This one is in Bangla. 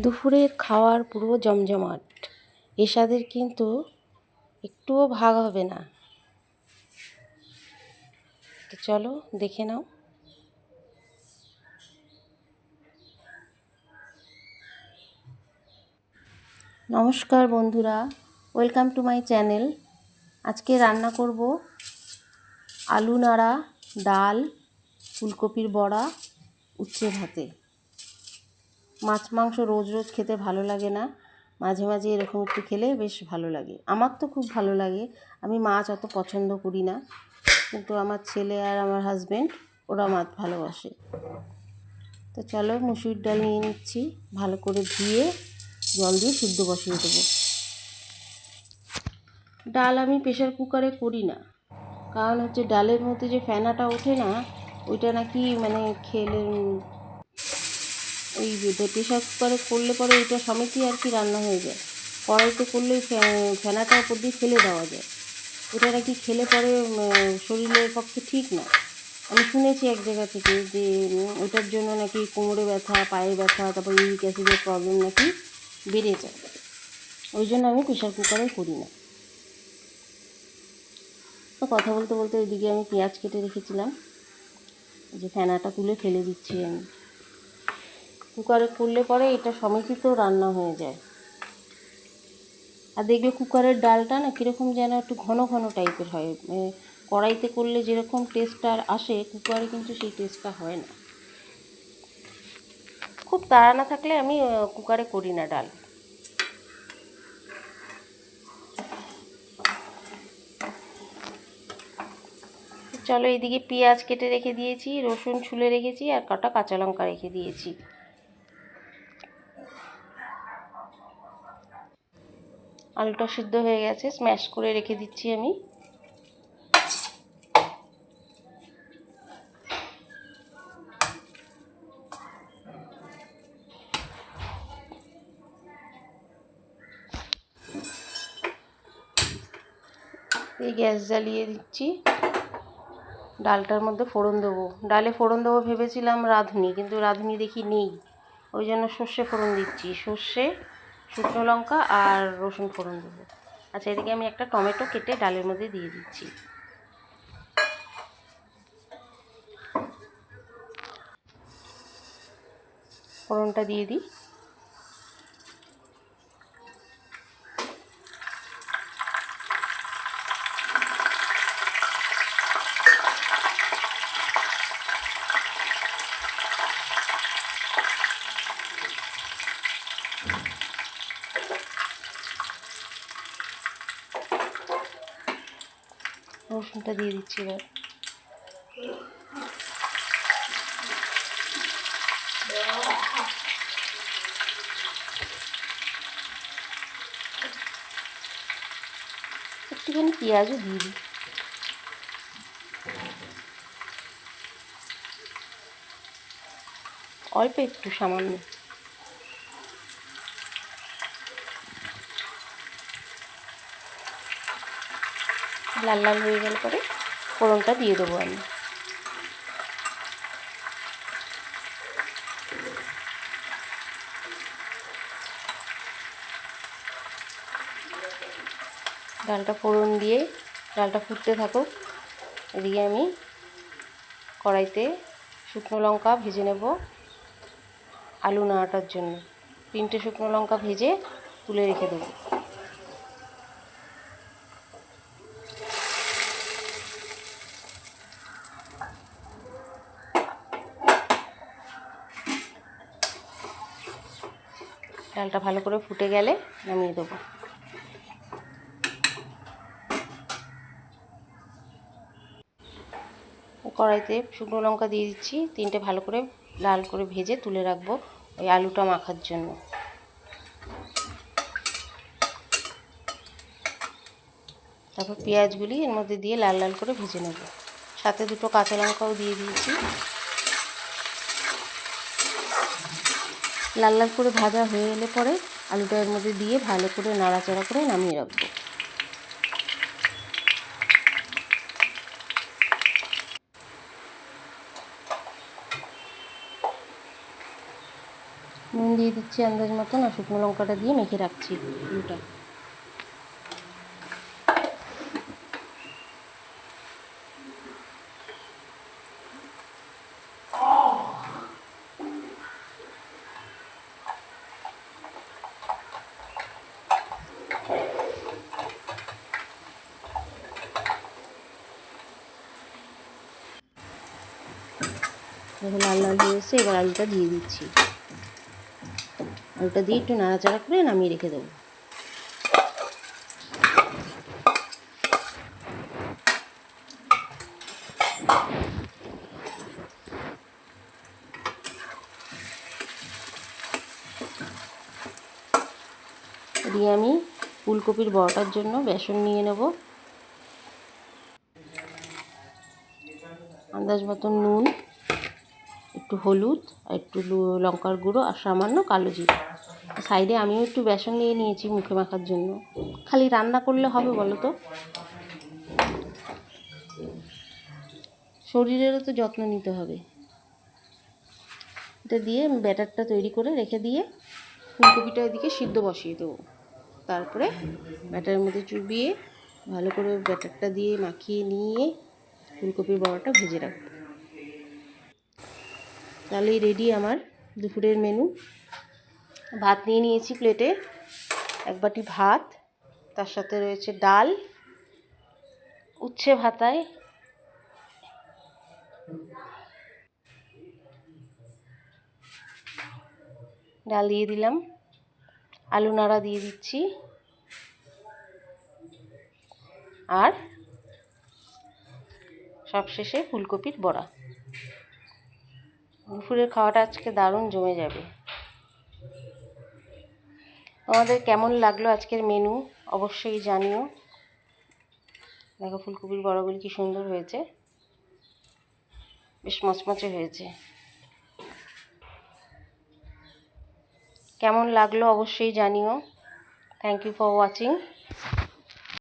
দুপুরের খাওয়ার পুরো জমজমাট। এর স্বাদের কিন্তু একটুও ভাগ হবে না। তো চলো দেখে নাও। নমস্কার বন্ধুরা, ওয়েলকাম টু মাই চ্যানেল। আজকে রান্না করব আলু নাড়া, ডাল, ফুলকপির বড়া, উচ্ছে ভাতে। মাছ মাংস রোজ রোজ খেতে ভালো লাগে না, মাঝে মাঝে এরকম একটু খেলে বেশ ভালো লাগে। আমার তো খুব ভালো লাগে। আমি মাছ অত পছন্দ করি না, কিন্তু আমার ছেলে আর আমার হাজব্যান্ড ওরা মাছ ভালোবাসে। তো চলো মুসুরির ডাল নিয়ে নিচ্ছি, ভালো করে ধুয়ে জল দিয়ে সিদ্ধ বসিয়ে দেবো। ডাল আমি প্রেশার কুকারে করি না, কারণ হচ্ছে ডালের মধ্যে যে ফেনাটা ওঠে না, ওইটা নাকি খেলে ওই প্রেশার কুকারে করলে পরে ওইটা সমেতই আর কি রান্না হয়ে যায়। কড়াইতে করলে ফেনাটা উপর দিয়ে ফেলে দেওয়া যায়, ওটা নাকি খেলে পরে শরীরের পক্ষে ঠিক না। আমি শুনেছি এক জায়গা থেকে যে ওটার জন্য নাকি কোমরে ব্যথা, পায়ে ব্যথা, তারপর ইউরিক অ্যাসিডের প্রবলেম নাকি বেড়ে যায়। ওই জন্য আমি প্রেশার কুকারে করি না। তো কথা বলতে বলতে ওইদিকে আমি পেঁয়াজ কেটে রেখেছিলাম, যে ফেনাটা তুলে ফেলে দিচ্ছি আমি। কুকারে করলে পরে এটা সমেত রান্না হয়ে যায়। আর দেখবে কুকারের ডালটা না কীরকম যেন একটু ঘন ঘন টাইপের হয়। কড়াইতে করলে যেরকম টেস্টটা আসে, কুকারে কিন্তু সেই টেস্টটা হয় না। খুব তাড়া না থাকলে আমি কুকারে করি না ডাল। চলো এইদিকে পেঁয়াজ কেটে রেখে দিয়েছি, রসুন ছুলে রেখেছি, আর কটা কাঁচা লঙ্কা রেখে দিয়েছি। আলুটা সিদ্ধ হয়ে গেছে, স্ম্যাশ করে রেখে দিচ্ছি আমি। এই গ্যাস জ্বালিয়ে দিচ্ছি, ডালটার মধ্যে ফোড়ন দেবো। ডালে ফোড়ন দেবো ভেবেছিলাম রাঁধুনি, কিন্তু রাঁধুনি দেখি নেই, ওই জন্য সর্ষে ফোড়ন দিচ্ছি। সর্ষে, শুকনো লঙ্কা আর রসুন ফোড়ন দেবো। আচ্ছা, এদিকে আমি একটা টমেটো কেটে ডালের মধ্যে দিয়ে দিচ্ছি। ফোড়নটা দিয়ে দিই। রসুনটা দিয়ে দিচ্ছি এবার। একটুখানি পেঁয়াজও দিয়ে দিই। অল্প একটু, সামান্য। লাল লাল হয়ে গেলে পরে ফোড়নটা দিয়ে দেবো আমি। ডালটা ফোড়ন দিয়ে ডালটা ফুটতে থাকুক, এদিকে আমি কড়াইতে শুকনো লঙ্কা ভেজে নেব আলু নাড়াটার জন্য। 3টে শুকনো লঙ্কা ভেজে তুলে রেখে দেবো। ডালটা ভালো করে ফুটে গেলে নামিয়ে দেবো। কড়াইতে শুকনো লঙ্কা দিয়ে দিচ্ছি, 3টে ভালো করে লাল করে ভেজে তুলে রাখবো ওই আলুটা মাখার জন্য। তারপর পেঁয়াজগুলি এর মধ্যে দিয়ে লাল লাল করে ভেজে নেব। সাথে 2টো কাঁচা লঙ্কাও দিয়ে দিয়েছি। লাল লাল করে ভাজা হয়ে এলে পরে আলুটা এর মধ্যে দিয়ে ভালো করে নাড়াচাড়া করে নামিয়ে রাখবো। নুন দিয়ে দিচ্ছি আন্দাজ মতন, আর শুকনো লঙ্কাটা দিয়ে মেখে রাখছি আলুটা। দেখো লাল লাল হয়ে এসছে, এবার আলুটা দিয়ে দিচ্ছি। আলুটা দিয়ে একটু নাড়াচাড়া করে নামিয়ে রেখে দেবো। দিয়ে আমি ফুলকপির বড়াটার জন্য বেসন নিয়ে নেব। আন্দাজ মতন নুন, একটু হলুদ, আর একটু লঙ্কার গুঁড়ো, আর সামান্য কালো জিরে। সাইডে আমিও একটু বেসন নিয়ে নিয়েছি মুখে মাখার জন্য। খালি রান্না করলে হবে বলো তো? শরীরেরও তো যত্ন নিতে হবে। এটা দিয়ে ব্যাটারটা তৈরি করে রেখে দিয়ে ফুলকপিটা এদিকে সিদ্ধ বসিয়ে দেবো। তারপরে ব্যাটারের মধ্যে চুবিয়ে ভালো করে ব্যাটারটা দিয়ে মাখিয়ে নিয়ে ফুলকপির বড়াটা ভেজে রাখবো। তাহলেই রেডি আমার দুপুরের মেনু। ভাত নিয়ে নিয়েছি প্লেটে, এক বাটি ভাত, তার সাথে রয়েছে ডাল, উচ্ছে ভাতায়, ডাল দিয়ে দিলাম, আলু নাড়া দিয়ে দিচ্ছি, আর সবশেষে ফুলকপির বড়া। দুপুরের খাওয়াটা আজকে দারুণ জমে যাবে। তোমাদের কেমন লাগলো আজকের মেনু অবশ্যই জানিও। দেখো ফুলকপির বড়াগুলি কি সুন্দর হয়েছে, বেশ মচমচে হয়েছে। কেমন লাগলো অবশ্যই জানিও। Thank you for watching.